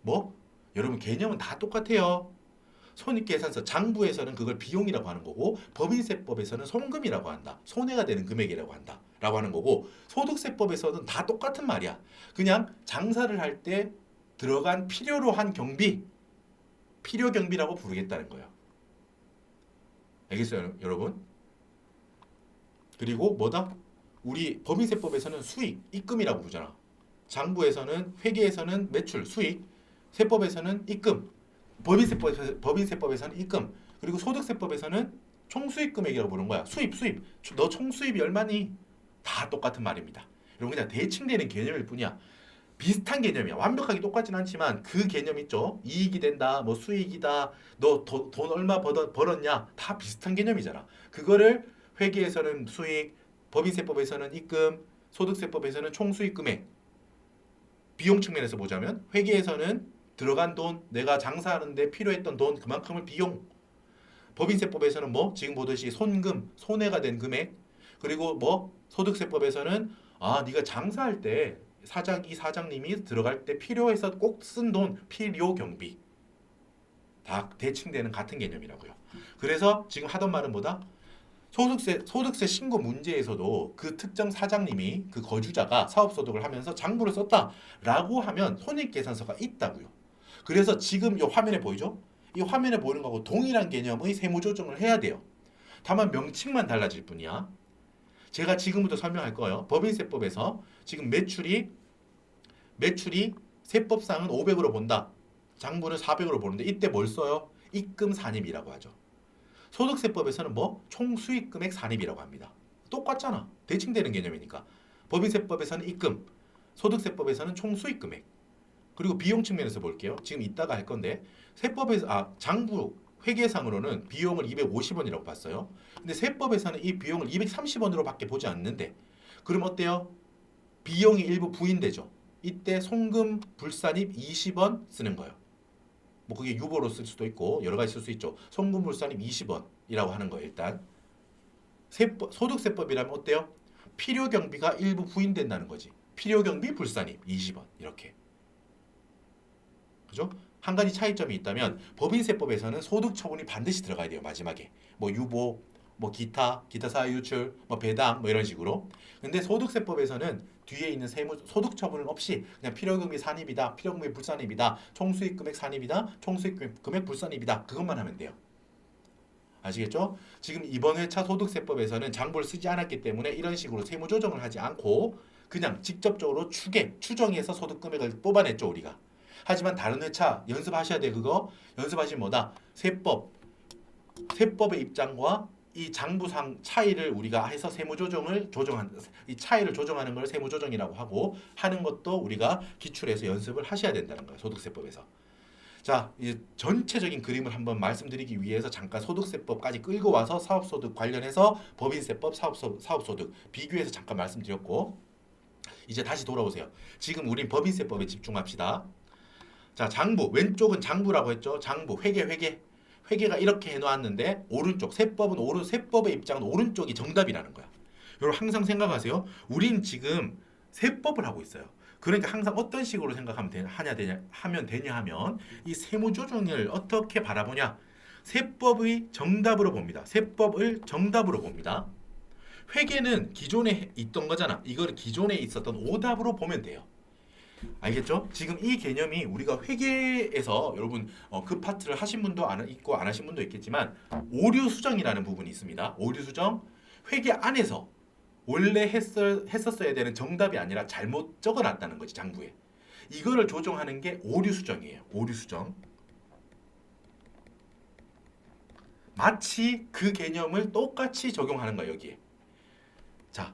뭐? 여러분 개념은 다 똑같아요. 손익계산서 장부에서는 그걸 비용이라고 하는 거고 법인세법에서는 송금이라고 한다. 손해가 되는 금액이라고 한다. 라고 하는 거고 소득세법에서는 다 똑같은 말이야. 그냥 장사를 할 때 들어간 필요로 한 경비 필요 경비라고 부르겠다는 거예요. 알겠어요, 여러분? 그리고 뭐다? 우리 법인세법에서는 수익, 입금이라고 부르잖아. 장부에서는 회계에서는 매출, 수익, 세법에서는 입금, 법인세법에서는 입금, 그리고 소득세법에서는 총수익 금액이라고 부르는 거야. 수입. 너 총수입이 얼마니? 다 똑같은 말입니다. 여러분 그냥 대칭되는 개념일 뿐이야. 비슷한 개념이야. 완벽하게 똑같진 않지만 그 개념 있죠. 이익이 된다, 뭐 수익이다, 너 돈 얼마 벌었냐, 다 비슷한 개념이잖아. 그거를 회계에서는 수익, 법인세법에서는 입금, 소득세법에서는 총수익 금액. 비용 측면에서 보자면 회계에서는 들어간 돈, 내가 장사하는데 필요했던 돈 그만큼을 비용. 법인세법에서는 뭐 지금 보듯이 손금, 손해가 된 금액. 그리고 뭐 소득세법에서는 네가 장사할 때 이 사장님이 들어갈 때 필요해서 꼭 쓴 돈, 필요 경비. 다 대칭되는 같은 개념이라고요. 그래서 지금 하던 말은 뭐다? 소득세 신고 문제에서도 그 특정 사장님이 그 거주자가 사업소득을 하면서 장부를 썼다라고 하면 손익계산서가 있다고요. 그래서 지금 이 화면에 보이죠? 이 화면에 보이는 거하고 동일한 개념의 세무조정을 해야 돼요. 다만 명칭만 달라질 뿐이야. 제가 지금부터 설명할 거예요. 법인세법에서 지금 매출이 세법상은 500으로 본다. 장부는 400으로 보는데 이때 뭘 써요? 입금 산입이라고 하죠. 소득세법에서는 뭐 총수익금액 산입이라고 합니다. 똑같잖아. 대칭되는 개념이니까. 법인세법에서는 입금, 소득세법에서는 총수익금액. 그리고 비용 측면에서 볼게요. 지금 이따가 할 건데 세법에서 장부 회계상으로는 비용을 250원이라고 봤어요. 근데 세법에서는 이 비용을 230원으로밖에 보지 않는데 그럼 어때요? 비용이 일부 부인되죠. 이때 송금 불산입 20원 쓰는 거예요. 뭐 그게 유보로 쓸 수도 있고 여러 가지 쓸 수 있죠. 송금 불산입 20원이라고 하는 거예요. 일단 소득세법이라면 어때요? 필요 경비가 일부 부인된다는 거지. 필요 경비 불산입 20원 이렇게. 그죠? 한 가지 차이점이 있다면 법인세법에서는 소득 처분이 반드시 들어가야 돼요. 마지막에 뭐 유보, 뭐 기타 사유 유출, 뭐 배당 뭐 이런 식으로. 근데 소득세법에서는 뒤에 있는 소득 처분은 없이 그냥 필요금액 산입이다, 필요금액 불산입이다, 총수익금액 산입이다, 총수익금액 불산입이다 그것만 하면 돼요. 아시겠죠? 지금 이번 회차 소득세법에서는 장부를 쓰지 않았기 때문에 이런 식으로 세무조정을 하지 않고 그냥 직접적으로 추정해서 소득금액을 뽑아냈죠 우리가. 하지만 다른 회차 연습하셔야 돼. 그거 연습하시면 뭐다? 세법의 입장과 이 장부상 차이를 우리가 해서 세무조정을 조정한 이 차이를 조정하는 걸 세무조정이라고 하고 하는 것도 우리가 기출해서 연습을 하셔야 된다는 거예요. 소득세법에서. 자, 이 전체적인 그림을 한번 말씀드리기 위해서 잠깐 소득세법까지 끌고 와서 사업소득 관련해서 법인세법, 사업소득 비교해서 잠깐 말씀드렸고 이제 다시 돌아오세요. 지금 우린 법인세법에 집중합시다. 자, 장부 왼쪽은 장부라고 했죠. 장부 회계가 이렇게 해놓았는데 오른쪽 세법의 입장은 오른쪽이 정답이라는 거야. 여러분 항상 생각하세요. 우린 지금 세법을 하고 있어요. 그러니까 항상 어떤 식으로 생각하면 하면 이 세무조정을 어떻게 바라보냐? 세법의 정답으로 봅니다. 세법을 정답으로 봅니다. 회계는 기존에 있던 거잖아. 이걸 기존에 있었던 오답으로 보면 돼요. 알겠죠? 지금 이 개념이 우리가 회계에서 여러분 그 파트를 하신 분도 있고 안 하신 분도 있겠지만 오류 수정이라는 부분이 있습니다. 오류 수정 회계 안에서 원래 했었어야 되는 정답이 아니라 잘못 적어놨다는 거지 장부에. 이거를 조정하는 게 오류 수정이에요. 오류 수정. 마치 그 개념을 똑같이 적용하는 거예요 여기에. 자.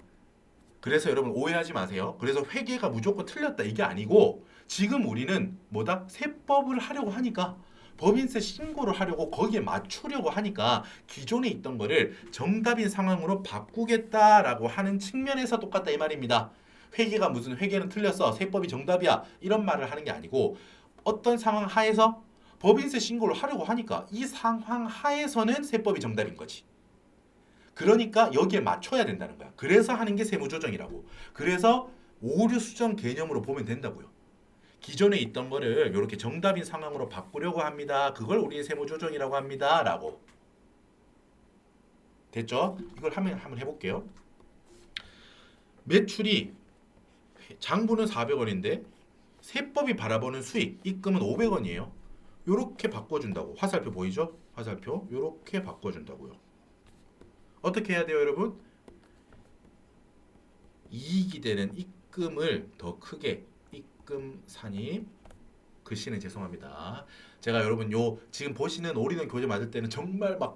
그래서 여러분 오해하지 마세요. 그래서 회계가 무조건 틀렸다 이게 아니고 지금 우리는 뭐다? 세법을 하려고 하니까 법인세 신고를 하려고 거기에 맞추려고 하니까 기존에 있던 거를 정답인 상황으로 바꾸겠다라고 하는 측면에서 똑같다 이 말입니다. 회계가 무슨 회계는 틀렸어. 세법이 정답이야. 이런 말을 하는 게 아니고 어떤 상황 하에서 법인세 신고를 하려고 하니까 이 상황 하에서는 세법이 정답인 거지. 그러니까 여기에 맞춰야 된다는 거야. 그래서 하는 게 세무조정이라고. 그래서 오류 수정 개념으로 보면 된다고요. 기존에 있던 거를 이렇게 정답인 상황으로 바꾸려고 합니다. 그걸 우리 세무조정이라고 합니다. 라고. 됐죠? 이걸 한번 해볼게요. 매출이 장부는 400원인데 세법이 바라보는 수익, 입금은 500원이에요. 요렇게 바꿔준다고. 화살표 보이죠? 화살표. 요렇게 바꿔준다고요. 어떻게 해야 돼요, 여러분? 이익이 되는 입금을 더 크게 입금 산입 글씨는 죄송합니다. 제가 여러분 지금 보시는 오리는 교재 맞을 때는 정말 막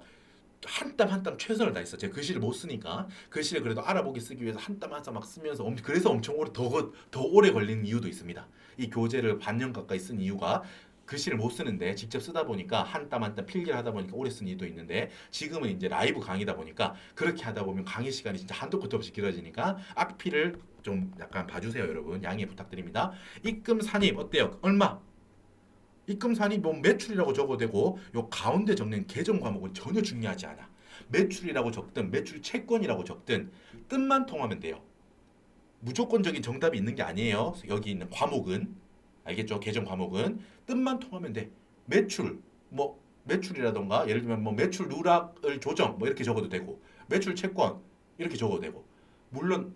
한 땀 한 땀 최선을 다했어. 제가 글씨를 못 쓰니까 글씨를 그래도 알아보기 쓰기 위해서 한 땀 한 땀 막 쓰면서 그래서 엄청 더 오래 걸리는 이유도 있습니다. 이 교재를 반년 가까이 쓴 이유가 글씨를 못 쓰는데 직접 쓰다 보니까 한 땀 한 땀 필기를 하다 보니까 오래 쓴 이유도 있는데 지금은 이제 라이브 강의다 보니까 그렇게 하다 보면 강의 시간이 진짜 한도 끝도 없이 길어지니까 악필을 좀 약간 봐주세요 여러분. 양해 부탁드립니다. 입금 산입 어때요? 얼마? 입금 산입 뭐 매출이라고 적어도 되고 요 가운데 적는 계정 과목은 전혀 중요하지 않아. 매출이라고 적든 매출 채권이라고 적든 뜻만 통하면 돼요. 무조건적인 정답이 있는 게 아니에요. 여기 있는 과목은 알겠죠? 계정 과목은 뜻만 통하면 돼. 매출이라던가 예를 들면 뭐 매출 누락을 조정 뭐 이렇게 적어도 되고 매출 채권 이렇게 적어도 되고 물론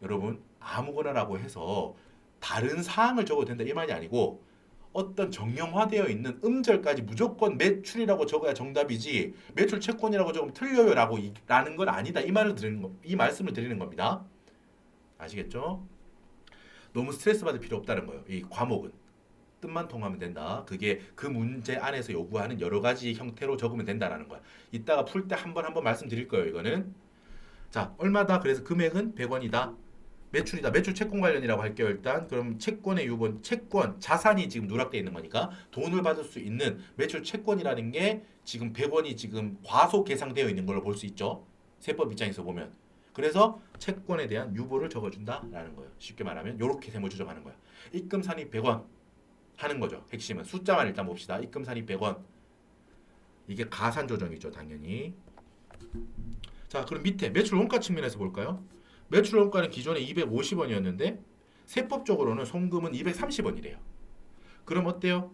여러분 아무거나라고 해서 다른 사항을 적어도 된다 이 말이 아니고 어떤 정형화되어 있는 음절까지 무조건 매출이라고 적어야 정답이지 매출 채권이라고 적으면 틀려요라고 라는 건 아니다 이 말씀을 드리는 겁니다. 아시겠죠? 너무 스트레스 받을 필요 없다는 거예요. 이 과목은 뜻만 통하면 된다. 그게 그 문제 안에서 요구하는 여러 가지 형태로 적으면 된다라는 거야. 이따가 풀 때 한 번 말씀드릴 거예요. 이거는 자 얼마다 그래서 금액은 100원이다. 매출이다. 매출 채권 관련이라고 할게요. 일단 그럼 채권의 유본 채권 자산이 지금 누락되어 있는 거니까 돈을 받을 수 있는 매출 채권이라는 게 지금 100원이 지금 과소 계상되어 있는 걸로 볼 수 있죠. 세법 입장에서 보면. 그래서 채권에 대한 유보를 적어준다라는 거예요. 쉽게 말하면 이렇게 세무 조정하는 거야. 입금 산입 100원 하는 거죠. 핵심은 숫자만 일단 봅시다. 입금 산입 100원. 이게 가산 조정이죠. 당연히. 자 그럼 밑에 매출 원가 측면에서 볼까요? 매출 원가는 기존에 250원이었는데 세법적으로는 송금은 230원이래요. 그럼 어때요?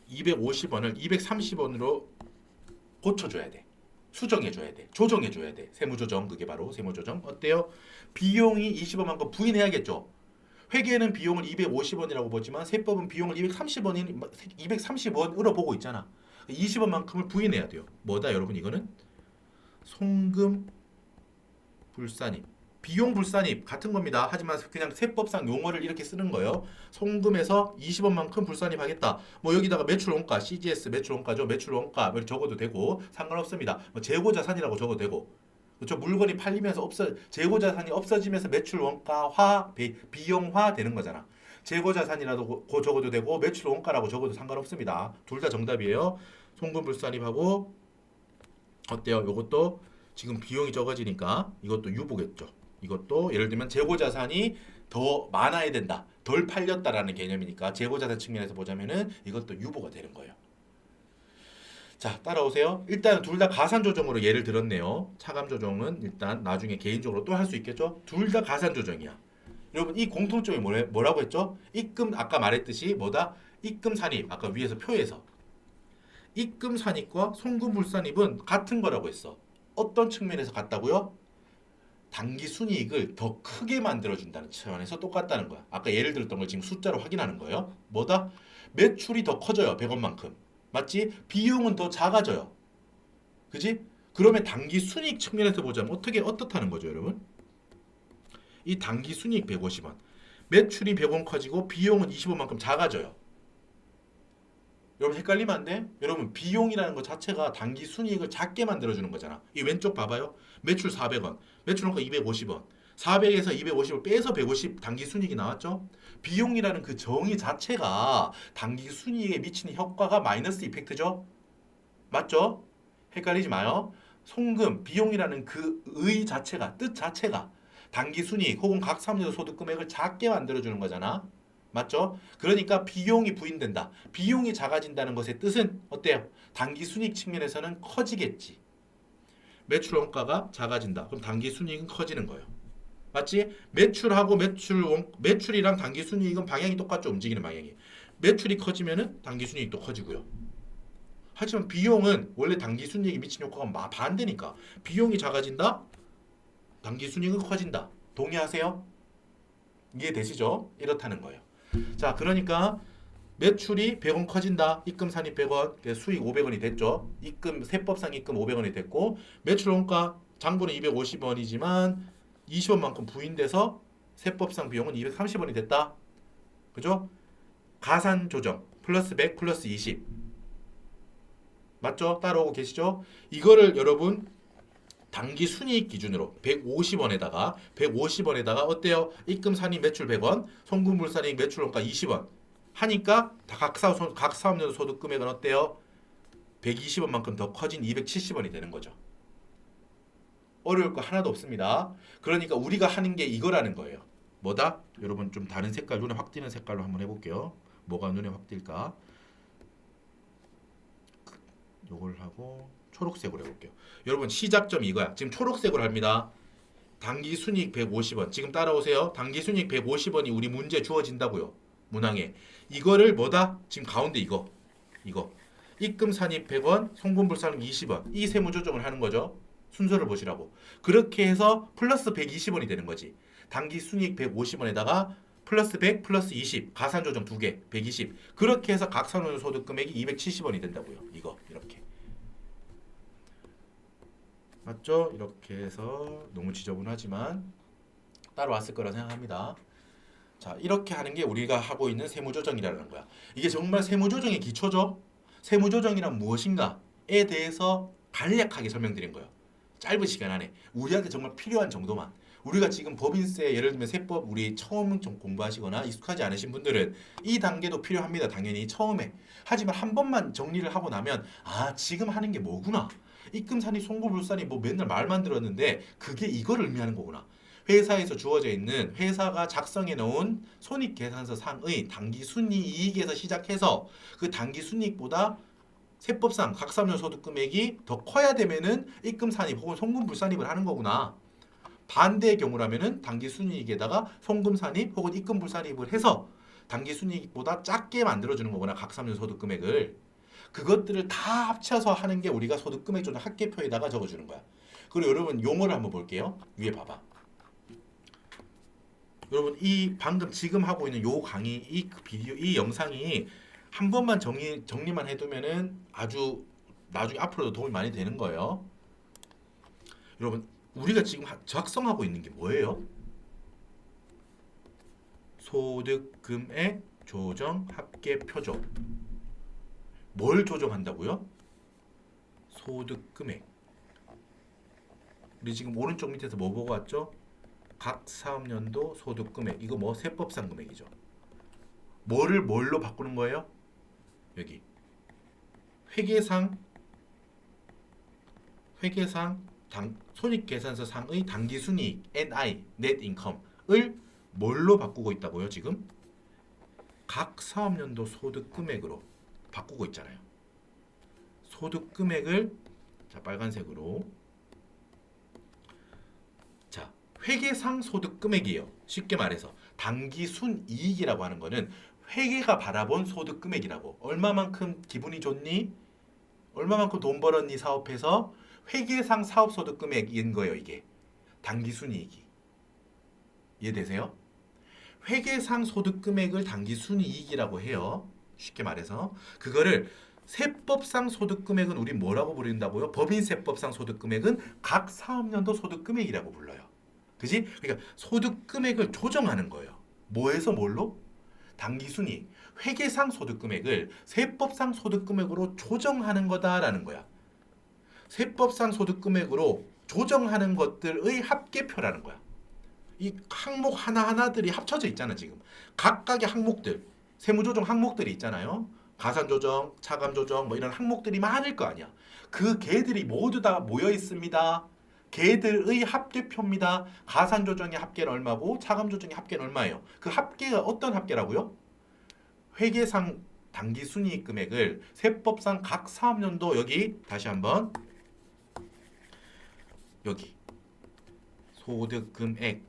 250원을 230원으로 고쳐줘야 돼. 수정해줘야 돼. 조정해줘야 돼. 세무조정 그게 바로 세무조정. 어때요? 비용이 20원만 거 부인해야겠죠. 회계는 비용을 250원이라고 보지만 세법은 비용을 230원으로 보고 있잖아. 20원만큼을 부인해야 돼요. 뭐다 여러분 이거는? 송금 불산입. 비용 불산입 같은 겁니다. 하지만 그냥 세법상 용어를 이렇게 쓰는 거예요. 송금에서 20원만큼 불산입하겠다. 뭐 여기다가 매출 원가, CGS 매출 원가죠. 매출 원가 이렇게 적어도 되고 상관없습니다. 뭐 재고 자산이라고 적어도 되고. 그렇죠. 물건이 팔리면서 재고 자산이 없어지면서 매출 원가화, 비용화 되는 거잖아. 재고 자산이라도 적어도 되고 매출 원가라고 적어도 상관없습니다. 둘 다 정답이에요. 송금 불산입하고 어때요? 요것도 지금 비용이 적어지니까 이것도 유보겠죠. 이것도 예를 들면 재고 자산이 더 많아야 된다. 덜 팔렸다라는 개념이니까 재고 자산 측면에서 보자면은 이것도 유보가 되는 거예요. 자, 따라오세요. 일단 둘 다 가산 조정으로 예를 들었네요. 차감 조정은 일단 나중에 개인적으로 또 할 수 있겠죠. 둘 다 가산 조정이야. 여러분 이 공통점이 뭐라고 했죠? 입금 아까 말했듯이 뭐다? 입금 산입 아까 위에서 표에서 입금 산입과 송금 불산입은 같은 거라고 했어. 어떤 측면에서 같다고요? 단기 순이익을 더 크게 만들어준다는 차원에서 똑같다는 거야. 아까 예를 들었던 걸 지금 숫자로 확인하는 거예요. 뭐다? 매출이 더 커져요. 100원만큼. 맞지? 비용은 더 작아져요. 그지? 그러면 단기 순이익 측면에서 보자면 어떻다는 거죠, 여러분? 이 단기 순이익 150원. 매출이 100원 커지고 비용은 20원만큼 작아져요. 여러분 헷갈리면 안 돼? 여러분 비용이라는 것 자체가 단기 순이익을 작게 만들어주는 거잖아. 이 왼쪽 봐봐요. 매출 400원. 매출 원가 250원. 400에서 250을 빼서 150 단기 순이익이 나왔죠? 비용이라는 그 정의 자체가 단기 순이익에 미치는 효과가 마이너스 이펙트죠? 맞죠? 헷갈리지 마요. 송금, 비용이라는 그 의 자체가, 뜻 자체가 단기 순이익 혹은 각 사업자 소득 금액을 작게 만들어주는 거잖아. 맞죠? 그러니까 비용이 부인된다. 비용이 작아진다는 것의 뜻은 어때요? 단기 순이익 측면에서는 커지겠지. 매출 원가가 작아진다. 그럼 단기 순이익은 커지는 거예요. 맞지? 매출하고 매출이랑 단기 순이익은 방향이 똑같죠. 움직이는 방향이. 매출이 커지면은 단기 순이익도 커지고요. 하지만 비용은 원래 단기 순이익에 미치는 효과가 반대니까 비용이 작아진다. 단기 순이익은 커진다. 동의하세요? 이해되시죠? 이렇다는 거예요. 자, 그러니까 매출이 100원 커진다. 입금 산입 100원, 수익 500원이 됐죠. 입금 세법상 입금 500원이 됐고 매출 원가 장부는 250원이지만 20원만큼 부인돼서 세법상 비용은 230원이 됐다. 그죠? 가산 조정 플러스 100 플러스 20 맞죠? 따라오고 계시죠? 이거를 여러분 단기 순이익 기준으로 150원에다가 어때요? 입금 산입 매출 100원, 송금 불산입 매출 원가 20원 하니까 각 사업년 소득 금액은 어때요? 120원만큼 더 커진 270원이 되는 거죠. 어려울 거 하나도 없습니다. 그러니까 우리가 하는 게 이거라는 거예요. 뭐다? 여러분 좀 다른 색깔, 눈에 확 띄는 색깔로 한번 해볼게요. 뭐가 눈에 확 띌까? 요걸 하고 초록색으로 해볼게요. 여러분 시작점이 이거야. 지금 초록색으로 합니다. 단기 순이익 150원. 지금 따라오세요. 단기 순이익 150원이 우리 문제 주어진다고요. 문항에. 이거를 뭐다? 지금 가운데 이거. 입금 산입 100원, 송금 불산입 20원. 이 세무 조정을 하는 거죠. 순서를 보시라고. 그렇게 해서 플러스 120원이 되는 거지. 단기 순이익 150원에다가 플러스 100 플러스 20 가산 조정 2개 120 그렇게 해서 각 사업자 소득 금액이 270원이 된다고요. 이거 이렇게. 맞죠? 이렇게 해서 너무 지저분하지만 따라왔을 거라 생각합니다. 자, 이렇게 하는 게 우리가 하고 있는 세무조정이라는 거야. 이게 정말 세무조정의 기초죠. 세무조정이란 무엇인가에 대해서 간략하게 설명드린 거예요. 짧은 시간 안에 우리한테 정말 필요한 정도만. 우리가 지금 법인세 예를 들면 세법 우리 처음 좀 공부하시거나 익숙하지 않으신 분들은 이 단계도 필요합니다. 당연히 처음에. 하지만 한 번만 정리를 하고 나면 아 지금 하는 게 뭐구나. 입금산이 송고불산이 뭐 맨날 말만 들었는데 그게 이걸 의미하는 거구나. 회사에서 주어져 있는 회사가 작성해 놓은 손익계산서 상의 당기순이익에서 시작해서 그 당기순이익보다 세법상 각 사업용 소득 금액이 더 커야 되면은 입금산입 혹은 송금불산입을 하는 거구나. 반대의 경우라면은 당기순이익에다가 송금산입 혹은 입금불산입을 해서 당기순이익보다 작게 만들어주는 거구나. 각 사업용 소득 금액을. 그것들을 다 합쳐서 하는 게 우리가 소득금액 조정 합계표에다가 적어주는 거야. 그리고 여러분 용어를 한번 볼게요. 위에 봐봐. 여러분 이 방금 지금 하고 있는 요 강의 이 비디오 이 영상이 한 번만 정리만 해두면은 아주 나중에 앞으로도 도움이 많이 되는 거예요. 여러분 우리가 지금 작성하고 있는 게 뭐예요? 소득금액 조정 합계표죠. 뭘 조정한다고요? 소득금액. 우리 지금 오른쪽 밑에서 뭐 보고 왔죠? 각 사업연도 소득금액. 이거 뭐 세법상 금액이죠. 뭐를 뭘로 바꾸는 거예요? 여기 회계상 손익계산서 상의 당기순이익 NI net income을 뭘로 바꾸고 있다고요? 지금 각 사업연도 소득금액으로 바꾸고 있잖아요. 소득금액을 자 빨간색으로 자 회계상 소득금액이에요. 쉽게 말해서 당기순이익이라고 하는 거는 회계가 바라본 소득금액이라고. 얼마만큼 기분이 좋니? 얼마만큼 돈 벌었니 사업해서? 회계상 사업소득금액인 거예요. 이게 당기순이익이. 이해되세요? 회계상 소득금액을 당기순이익이라고 해요. 쉽게 말해서 그거를 세법상 소득금액은 우리 뭐라고 부른다고요? 법인세법상 소득금액은 각 사업연도 소득금액이라고 불러요. 그지? 그러니까 소득금액을 조정하는 거예요. 뭐에서 뭘로? 당기순이익. 회계상 소득금액을 세법상 소득금액으로 조정하는 거다라는 거야. 세법상 소득금액으로 조정하는 것들의 합계표라는 거야. 이 항목 하나하나들이 합쳐져 있잖아 지금. 각각의 항목들, 세무조정 항목들이 있잖아요. 가산조정, 차감조정 뭐 이런 항목들이 많을 거 아니야. 그 개들이 모두 다 모여 있습니다. 개들의 합계표입니다. 가산조정의 합계는 얼마고 차감조정의 합계는 얼마예요. 그 합계가 어떤 합계라고요? 회계상 당기순이익 금액을 세법상 각 사업연도 여기 다시 한번 여기 소득금액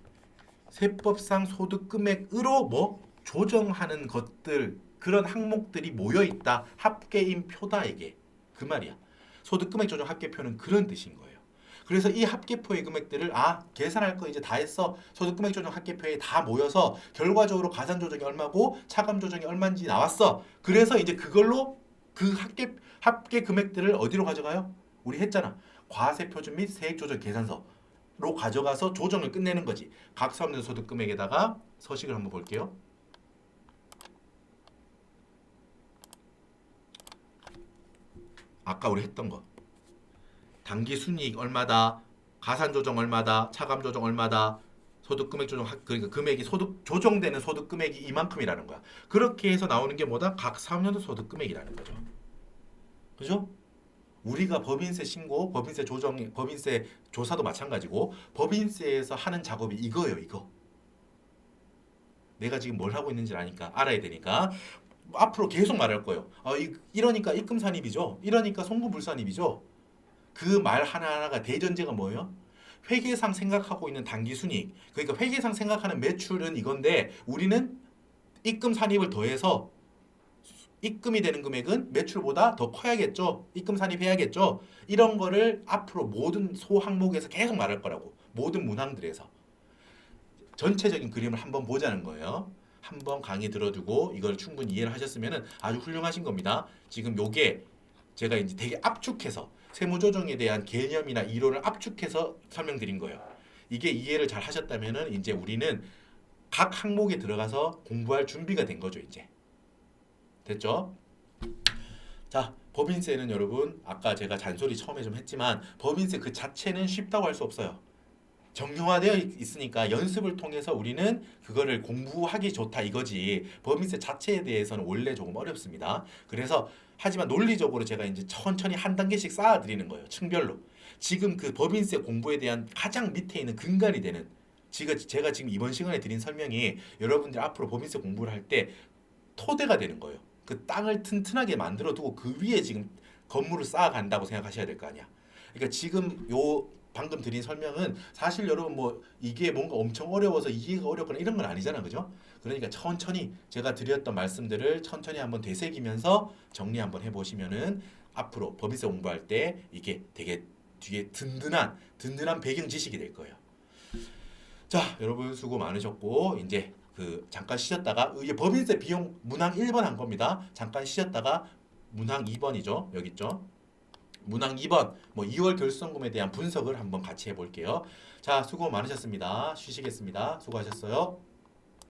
세법상 소득금액으로 뭐 조정하는 것들 그런 항목들이 모여 있다. 합계인 표다 이게. 그 말이야. 소득금액 조정 합계표는 그런 뜻인 거예요. 그래서 이 합계표의 금액들을 계산할 거 이제 다 했어. 소득금액 조정 합계표에 다 모여서 결과적으로 가산 조정이 얼마고 차감 조정이 얼마인지 나왔어. 그래서 이제 그걸로 그 합계 금액들을 어디로 가져가요? 우리 했잖아. 과세 표준 및 세액 조정 계산서로 가져가서 조정을 끝내는 거지. 각 사업연 소득 금액에다가 서식을 한번 볼게요. 아까 우리 했던 거. 당기 순이익 얼마다, 가산 조정 얼마다, 차감 조정 얼마다, 소득 금액 조정 그러니까 금액이 소득 조정되는 소득 금액이 이만큼이라는 거야. 그렇게 해서 나오는 게 뭐다? 각 사업연도 소득 금액이라는 거죠. 그죠? 우리가 법인세 신고, 법인세 조정, 법인세 조사도 마찬가지고 법인세에서 하는 작업이 이거예요, 이거. 내가 지금 뭘 하고 있는지 아니까 알아야 되니까 앞으로 계속 말할 거예요. 이러니까 입금산입이죠. 이러니까 송금불산입이죠. 그 말 하나하나가 대전제가 뭐예요? 회계상 생각하고 있는 당기순이익. 그러니까 회계상 생각하는 매출은 이건데 우리는 입금 산입을 더해서 입금이 되는 금액은 매출보다 더 커야겠죠. 입금 산입해야겠죠. 이런 거를 앞으로 모든 소항목에서 계속 말할 거라고. 모든 문항들에서. 전체적인 그림을 한번 보자는 거예요. 한번 강의 들어두고 이걸 충분히 이해를 하셨으면 아주 훌륭하신 겁니다. 지금 요게 제가 이제 되게 압축해서 세무조정에 대한 개념이나 이론을 압축해서 설명드린 거예요. 이게 이해를 잘 하셨다면 이제 우리는 각 항목에 들어가서 공부할 준비가 된 거죠, 이제. 됐죠? 자, 법인세는 여러분 아까 제가 잔소리 처음에 좀 했지만 법인세 그 자체는 쉽다고 할 수 없어요. 정형화되어 있으니까 연습을 통해서 우리는 그거를 공부하기 좋다 이거지. 법인세 자체에 대해서는 원래 조금 어렵습니다. 그래서 하지만 논리적으로 제가 이제 천천히 한 단계씩 쌓아드리는 거예요. 층별로. 지금 그 법인세 공부에 대한 가장 밑에 있는 근간이 되는 제가 지금 이번 시간에 드린 설명이 여러분들 앞으로 법인세 공부를 할 때 토대가 되는 거예요. 그 땅을 튼튼하게 만들어 두고 그 위에 지금 건물을 쌓아간다고 생각하셔야 될 거 아니야. 그러니까 지금 요 방금 드린 설명은 사실 여러분 뭐 이게 뭔가 엄청 어려워서 이해가 어렵거나 이런 건 아니잖아, 그죠? 그러니까 천천히 제가 드렸던 말씀들을 천천히 한번 되새기면서 정리 한번 해보시면은 앞으로 법인세 공부할 때 이게 되게 뒤에 든든한 배경 지식이 될 거예요. 자, 여러분 수고 많으셨고 이제 그 잠깐 쉬셨다가 이게 법인세 비용 문항 1번 한 겁니다. 잠깐 쉬셨다가 문항 2번이죠. 여기 있죠. 문항 2번 뭐 2월 결수점검에 대한 분석을 한번 같이 해볼게요. 자, 수고 많으셨습니다. 쉬시겠습니다. 수고하셨어요.